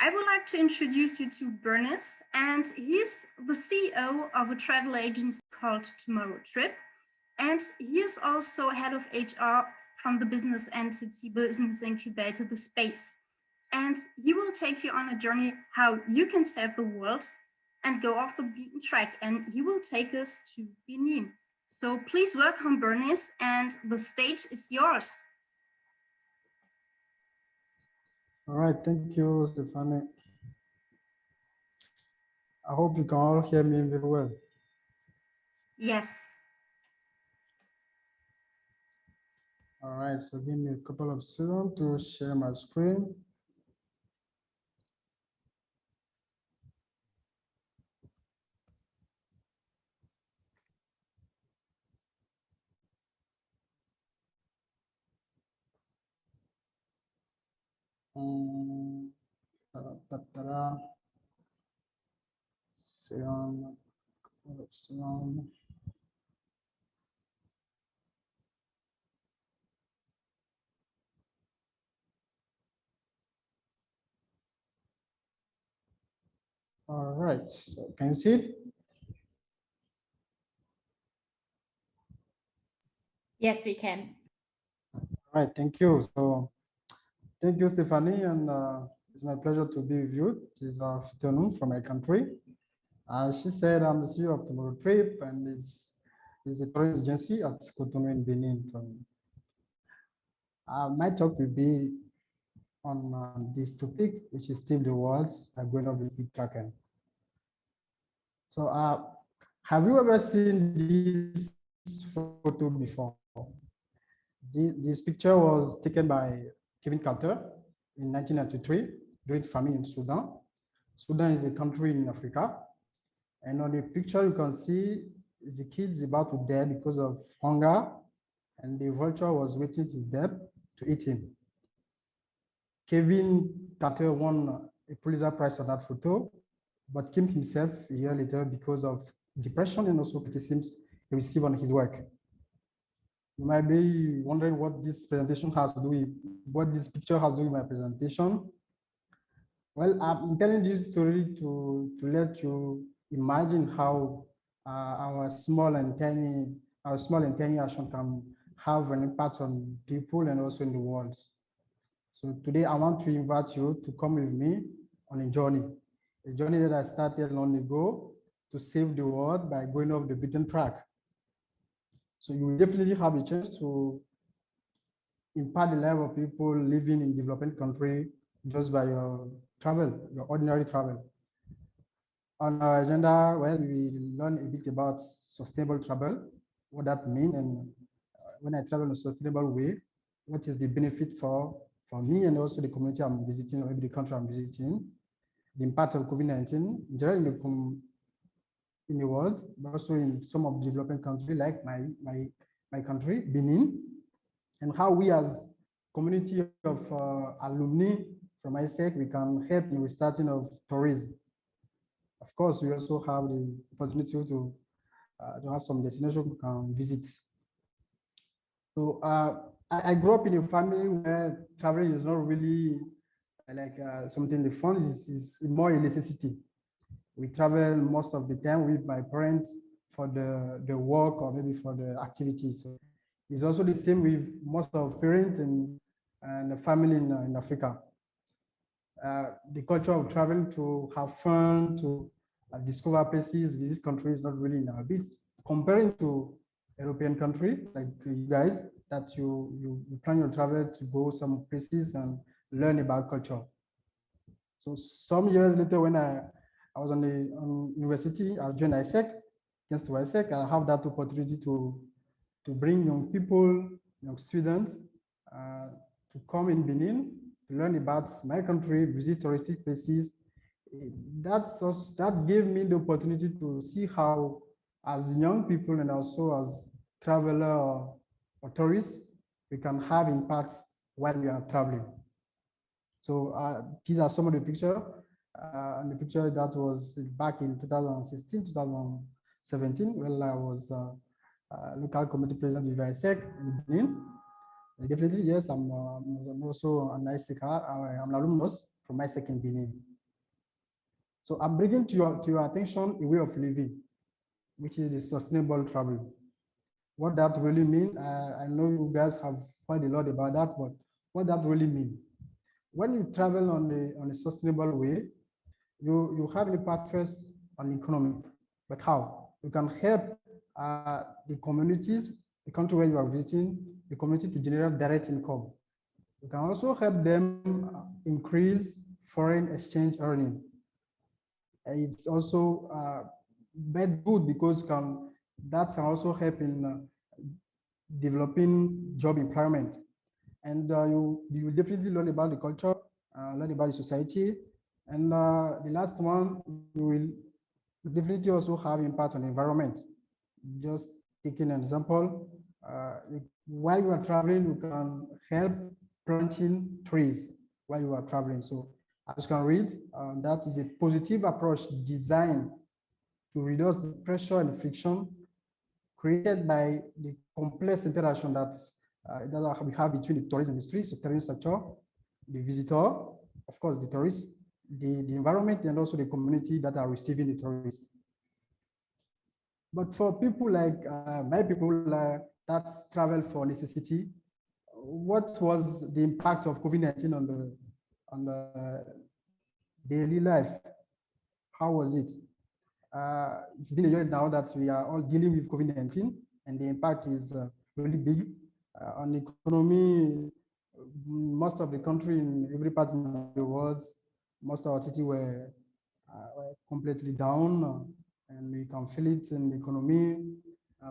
I would like to introduce you to Bernice, and he's the CEO of a travel agency called Tomorrow Trip, and he is also head of HR from the business entity, business incubator, theSpace. And he will take you on a journey how you can save the world and go off the beaten track, and he will take us to Benin. So please welcome Bernice, and the stage is yours. All right, thank you, Stephanie. I hope you can all hear me very well. Yes. All right, so give me a couple of seconds to share my screen. All right, so can you see it? Yes, we can. All right, thank you. So thank you, Stephanie, and it's my pleasure to be with you this afternoon from my country. She said I'm the CEO of Tomorrow Trip, and it's a tourism agency at Cotonou in Benin. So, my talk will be on this topic, which is still the words are going off the big tracker. So, have you ever seen this photo before? This picture was taken by Kevin Carter in 1993 during famine in Sudan. Sudan is a country in Africa. And on the picture, you can see the kid's about to die because of hunger, and the vulture was waiting his death to eat him. Kevin Carter won a Pulitzer Prize on that photo, but killed himself a year later because of depression and also criticisms he received on his work. You might be wondering what this presentation has to do with, what this picture has to do with my presentation. Well, I'm telling this story to let you imagine how our small and tiny action can have an impact on people and also in the world. So today I want to invite you to come with me on a journey that I started long ago to save the world by going off the beaten track. So you will definitely have a chance to impact the life of people living in developing country just by your travel, your ordinary travel. On our agenda, well, we learn a bit about sustainable travel, what that means, and when I travel in a sustainable way, what is the benefit for me and also the community I'm visiting, or maybe the country I'm visiting, the impact of COVID-19 in general in the world, but also in some of the developing countries like my country, Benin, and how we as community of alumni from ISEC, we can help in restarting of tourism. Of course, we also have the opportunity to have some destinations we can visit. So I grew up in a family where traveling is not really like something the fun is more a necessity. We travel most of the time with my parents for the work or maybe for the activities. So it's also the same with most of parents and the family in Africa. The culture of traveling to have fun, to discover places, visit countries, not really in our beats. Comparing to European country like you guys, that you plan your travel to go some places and learn about culture. So some years later, when I was on university, I joined ISEC. Thanks to ISEC, I have that opportunity to bring young people, young students, to come in Benin to learn about my country, visit touristic places. That gave me the opportunity to see how, as young people and also as traveler or tourists, we can have impacts while we are traveling. So these are some of the pictures. And the picture that was back in 2016, 2017, when I was local committee president with ISEC in Benin. Definitely, yes, I'm also an ISEC. I'm an alumnus from ISEC in Benin. So I'm bringing to your attention a way of living, which is the sustainable travel. What that really means, I know you guys have heard a lot about that, but what that really means? When you travel on a sustainable way, you have an impact first on the economy. But how? You can help the communities, the country where you are visiting, the community to generate direct income. You can also help them increase foreign exchange earning. It's also good because that can also help in developing job employment. And you definitely learn about the culture, learn about the society. And the last one, you will definitely also have impact on the environment. Just taking an example, while you are traveling, you can help planting trees while you are traveling. So as you can read, that is a positive approach designed to reduce the pressure and friction created by the complex interaction that we have between the tourism industry, so tourism sector, the visitor, of course, the tourists, the environment, and also the community that are receiving the tourists. But for people like my people that travel for necessity, what was the impact of COVID-19 on the daily life? How was it? It's been a year now that we are all dealing with COVID-19, and the impact is really big on the economy. Most of the country in every part of the world, most of our cities were completely down, and we can feel it in the economy.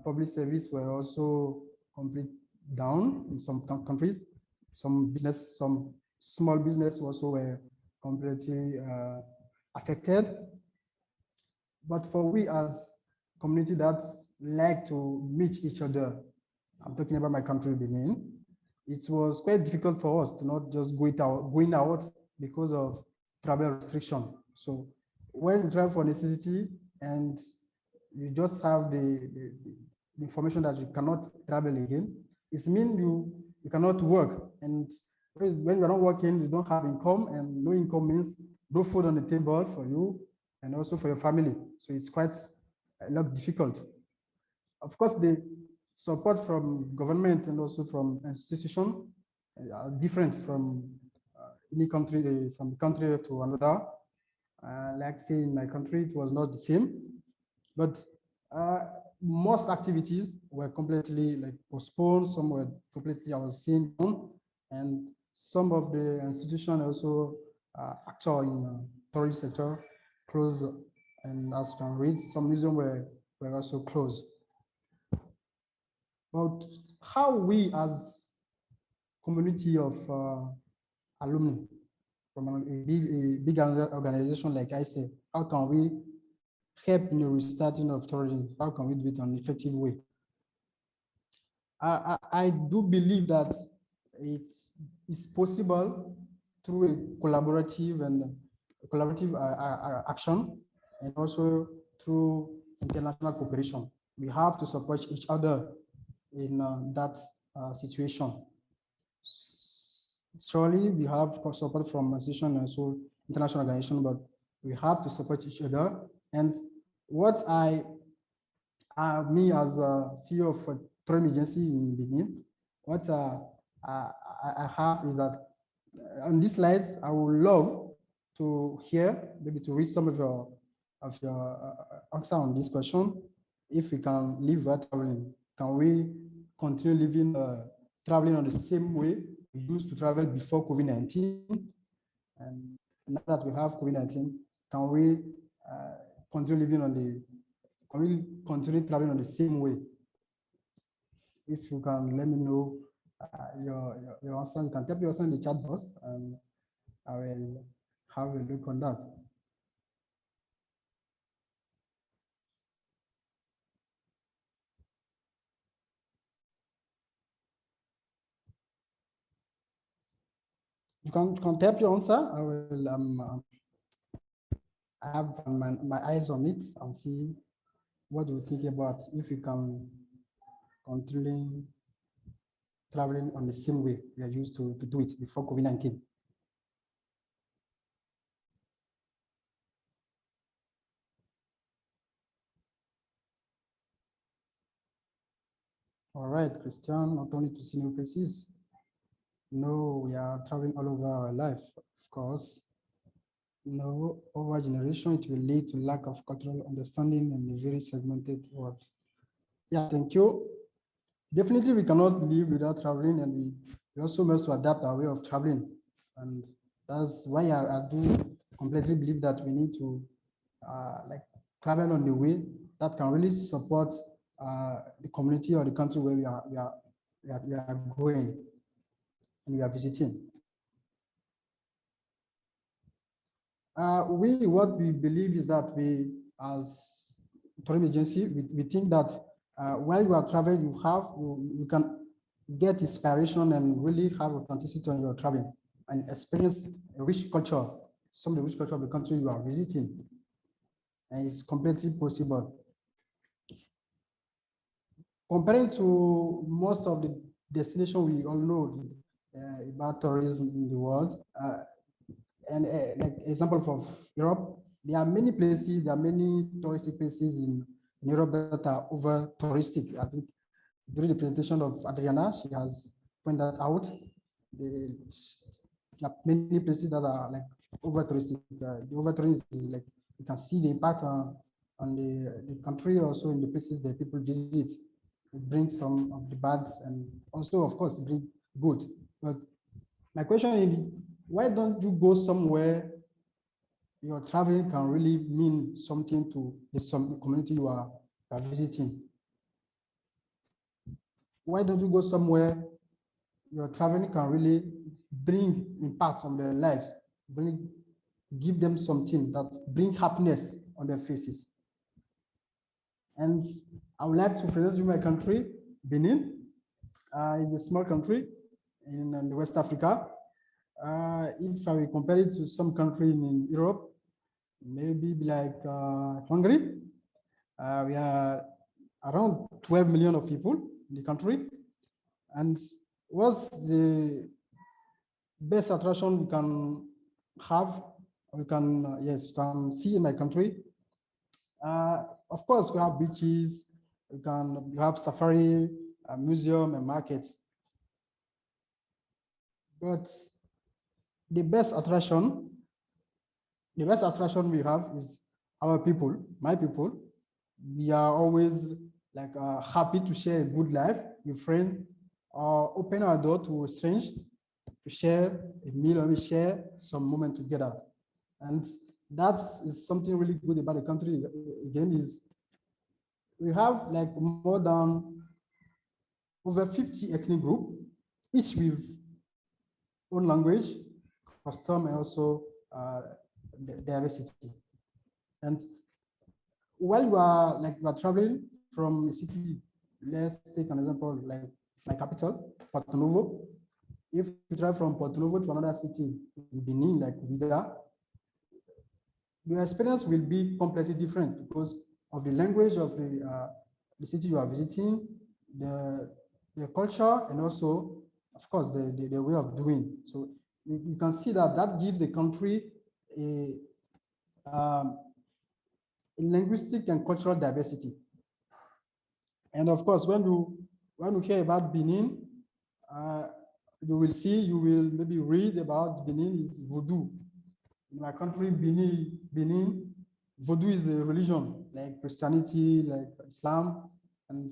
Public service were also completely down in some countries. Some business, some small business also were completely affected. But for we as community that like to meet each other, I'm talking about my country, Benin, it was quite difficult for us to not just going out because of travel restriction. So when you travel for necessity and you just have the information that you cannot travel again, it means you cannot work. And when you're not working, you don't have income, and no income means no food on the table for you and also for your family. So it's quite a lot difficult. Of course, the support from government and also from institution are different from any country, from country to another. Like say in my country, it was not the same, but most activities were completely like postponed. Some were completely, I was seeing, and some of the institutions also actor in tourist sector closed, and as you can read, some museums were also closed. But how we as community of alumni from a big organization like I say, how can we help in the restarting of tourism? How can we do it in an effective way? I do believe that it is possible through a collaborative action, and also through international cooperation. We have to support each other in that situation. Surely we have support from association and also international organization, but we have to support each other. And what me as a CEO of a tourism agency in Benin, what I have is that on this slide, I would love to hear, maybe to read some of your answer on this question. If we can live without traveling, can we continue living, traveling on the same way we used to travel before COVID-19? And now that we have COVID-19, can we continue living can we continue traveling on the same way? If you can let me know your answer, you can type your answer in the chat box, and I will have a look on that. You can type your answer. I will I have my eyes on it and see what you think about if you can continue traveling on the same way we are used to do it before COVID-19. All right, Christian, not only to see new places. No, we are traveling all over our life, of course. No, over generation, it will lead to lack of cultural understanding and a very segmented world. Yeah, thank you. Definitely, we cannot live without traveling, and we also must adapt our way of traveling. And that's why I do completely believe that we need to like travel on the way that can really support the community or the country where we are going and we are visiting. What we believe is that we, as tourism agency, we think that while you are traveling, you can get inspiration and really have authenticity on your traveling and experience a rich culture, some of the rich culture of the country you are visiting. And it's completely possible. Comparing to most of the destinations we all know about tourism in the world, and like example for Europe, there are many places, there are many touristic places in Europe that are over touristic. I think during the presentation of Adriana, she has pointed that out. There are many places that are like over touristic. The over tourism is like you can see the impact on the country, also in the places that people visit. It brings some of the bad and also, of course, bring good. But my question is, why don't you go somewhere your traveling can really mean something to the community you are visiting? Why don't you go somewhere your traveling can really bring impact on their lives, give them something that bring happiness on their faces? And I would like to present you my country, Benin. It's a small country in West Africa. If I will compare it to some country in Europe, maybe like Hungary, we are around 12 million of people in the country. And what's the best attraction we can have, we can, yes, can see in my country? Of course, we have beaches, we have safari, museum, and markets. But the best attraction we have is our people, my people. We are always like happy to share a good life with friends, or open our door to a strange, to share a meal, or we share some moment together. And that is something really good about the country. Again, is we have like more than over 50 ethnic groups, each with own language, custom, and also diversity. And while you are traveling from a city, let's take an example like my capital, Cotonou. If you travel from Cotonou to another city in Benin, like Vida, your experience will be completely different because of the language of the city you are visiting, the culture, and also, of course, the way of doing. So you can see that gives the country a linguistic and cultural diversity. And of course, when you hear about Benin, you will maybe read about Benin is voodoo. In my country, Benin, voodoo is a religion like Christianity, like Islam, and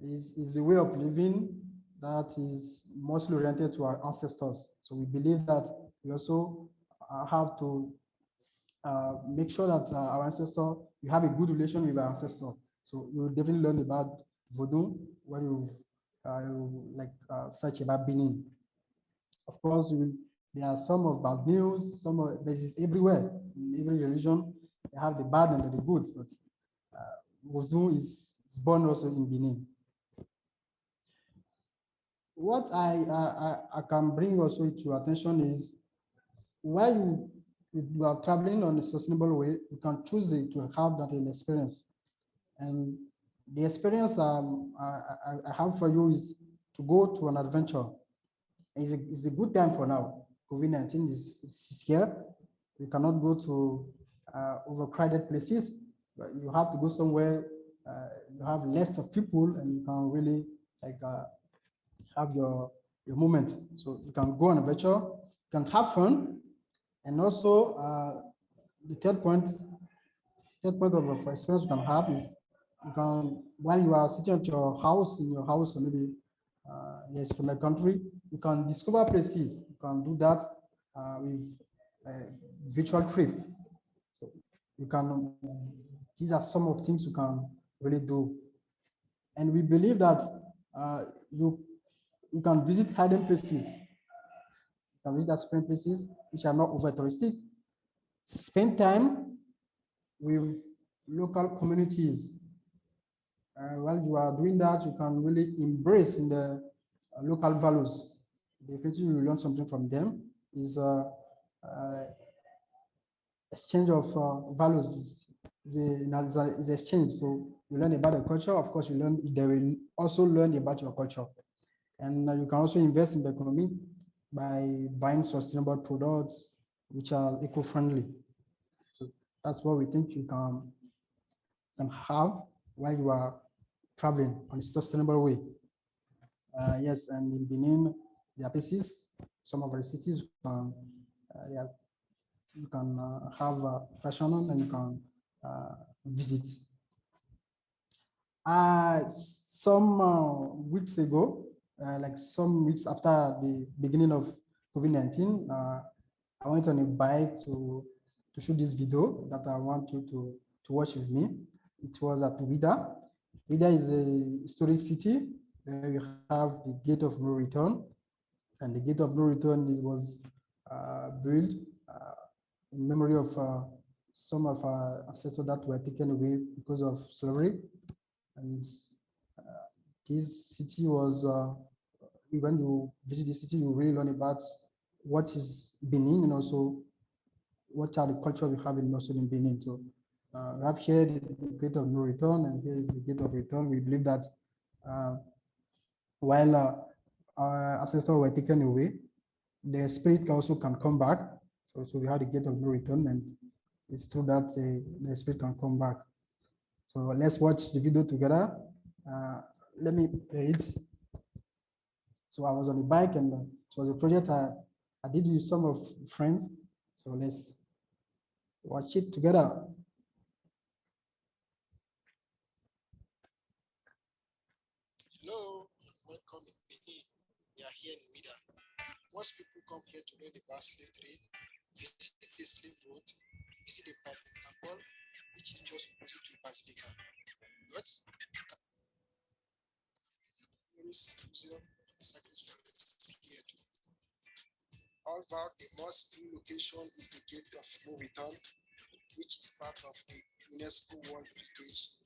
is a way of living that is mostly oriented to our ancestors. So we believe that we also have to make sure that our ancestor, we have a good relation with our ancestor. So you will definitely learn about voodoo when you search about Benin. Of course, there are some of bad news, some of bases everywhere. In every religion, they have the bad and the good, but voodoo is born also in Benin. What I can bring also to your attention is while you are traveling on a sustainable way, you can choose it to have that experience. And the experience I have for you is to go to an adventure. It's a good time for now. COVID-19 is here. You cannot go to overcrowded places, but you have to go somewhere you have less of people and you can really like have your moment. So you can go on a adventure, you can have fun, and also the third point of experience you can have is you can, while you are sitting at your house, in your house, or maybe yes, from a country, you can discover places. You can do that with a virtual trip. So you can, these are some of things you can really do. And we believe that you can visit hidden places. You can visit hidden places which are not over touristic. Spend time with local communities. While you are doing that, you can really embrace in the local values. Definitely, you will learn something from them. Is exchange of values is exchange. So you learn about the culture. Of course, they will also learn about your culture. And you can also invest in the economy by buying sustainable products which are eco-friendly. So that's what we think you can have while you are traveling on a sustainable way. Yes, and in Benin, there are places, some of the cities you can have fashion on, and you can visit. Some weeks ago, like some weeks after the beginning of COVID-19, I went on a bike to shoot this video that I want you to watch with me. It was at Ouidah. Ouidah is a historic city. You have the Gate of No Return, and the Gate of No Return was built in memory of some of our ancestors that were taken away because of slavery. And this city was, when you visit the city, you really learn about what is Benin, and also what are the culture we have in also in Benin. So we have here the Gate of No Return, and here is the Gate of Return. We believe that while our ancestors were taken away, the spirit also can come back. So we have the Gate of No Return, and it's true that the spirit can come back. So let's watch the video together. Let me play it. So I was on the bike, and it was a project I did with some of friends. So let's watch it together. Hello, and welcome in Benin. We are here in Ouidah. Most people come here to learn about slave trade, visit the slave road, visit the Python temple, which is just opposite to Basilica. But you can visit numerous museums and sacred forest here too. However, the most viewed location is the Gate of No Return, which is part of the UNESCO World Heritage.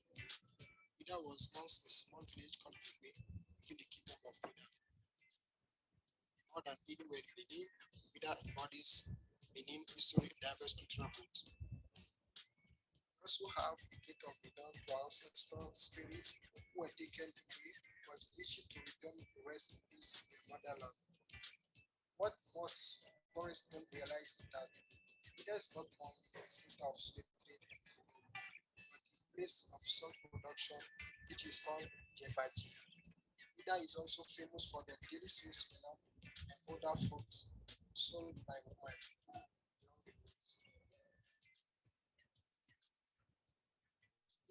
Ouidah was once a small village called Benin within the Kingdom of Ouidah. More than anywhere in Benin, Ouidah embodies Benin history and diverse cultural roots. We also have the Gate of Return to our ancestor spirits who were taken away but wishing to return to rest in peace in their motherland. What most tourists don't realize is that Ouidah is not only the center of slave trade and food, but the place of salt production, which is called Jebaji. Ouidah is also famous for the delicious melon and other fruits sold by women along the road.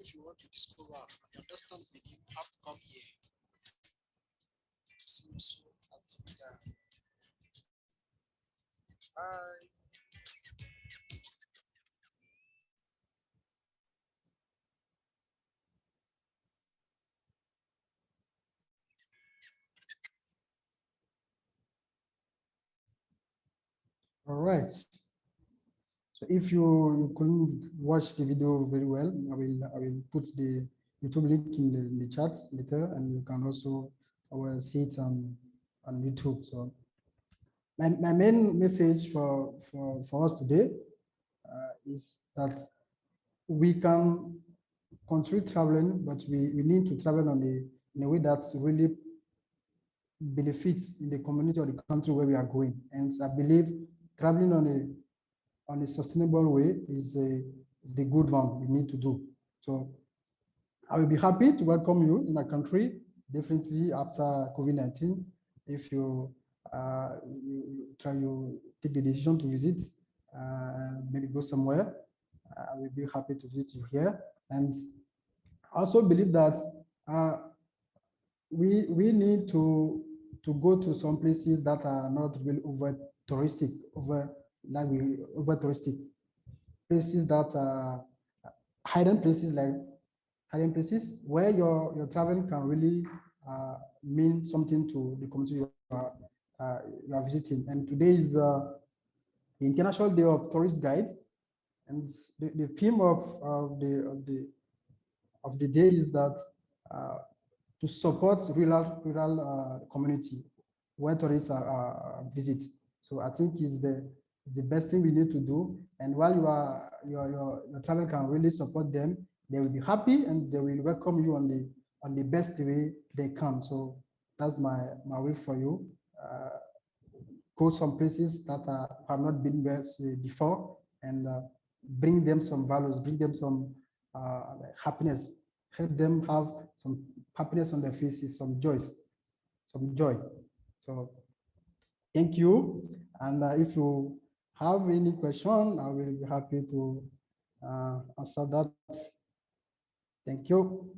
If you want to discover and understand Benin, you have to come here. See you soon at Ouidah. Bye. All right. So if you couldn't watch the video very well, I will put the YouTube link in the chat later, and you can also see it on YouTube. So my main message for us today is that we can continue traveling, but we need to travel in a way that really benefits in the community or the country where we are going. And I believe traveling on a sustainable way is the good one we need to do. So I will be happy to welcome you in my country definitely after COVID-19, if you, you take the decision to visit, maybe go somewhere, I will be happy to visit you here. And I also believe that we need to go to some places that are not really over touristic, over touristic places that are hidden places, like hidden places where your travel can really mean something to the community you are visiting. And today is the International Day of Tourist Guide, and the theme of the day is that to support rural community where tourists are visit. So I think is the best thing we need to do. And while your travel can really support them, they will be happy and they will welcome you on the best way they can. So that's my way for you. Go some places that have not been there before, and bring them some values, bring them some happiness, help them have some happiness on their faces, some joy. So thank you. And if you have any question, I will be happy to answer that. Thank you.